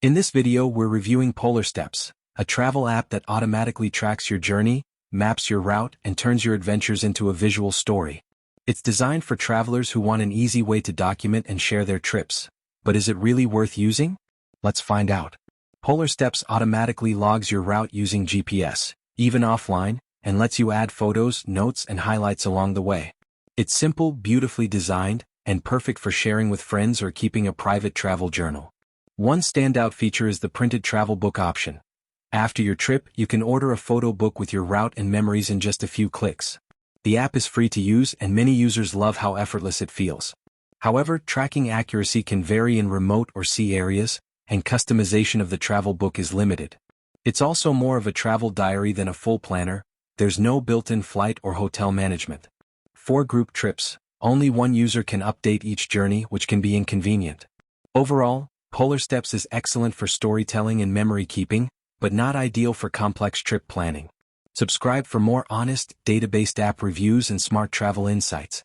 In this video we're reviewing Polarsteps, a travel app that automatically tracks your journey, maps your route, and turns your adventures into a visual story. It's designed for travelers who want an easy way to document and share their trips. But is it really worth using? Let's find out. Polarsteps automatically logs your route using GPS, even offline, and lets you add photos, notes, and highlights along the way. It's simple, beautifully designed, and perfect for sharing with friends or keeping a private travel journal. One standout feature is the printed travel book option. After your trip, you can order a photo book with your route and memories in just a few clicks. The app is free to use and many users love how effortless it feels. However, tracking accuracy can vary in remote or sea areas, and customization of the travel book is limited. It's also more of a travel diary than a full planner. There's no built-in flight or hotel management. For group trips, only one user can update each journey, which can be inconvenient. Overall, Polarsteps is excellent for storytelling and memory keeping, but not ideal for complex trip planning. Subscribe for more honest, data-based app reviews and smart travel insights.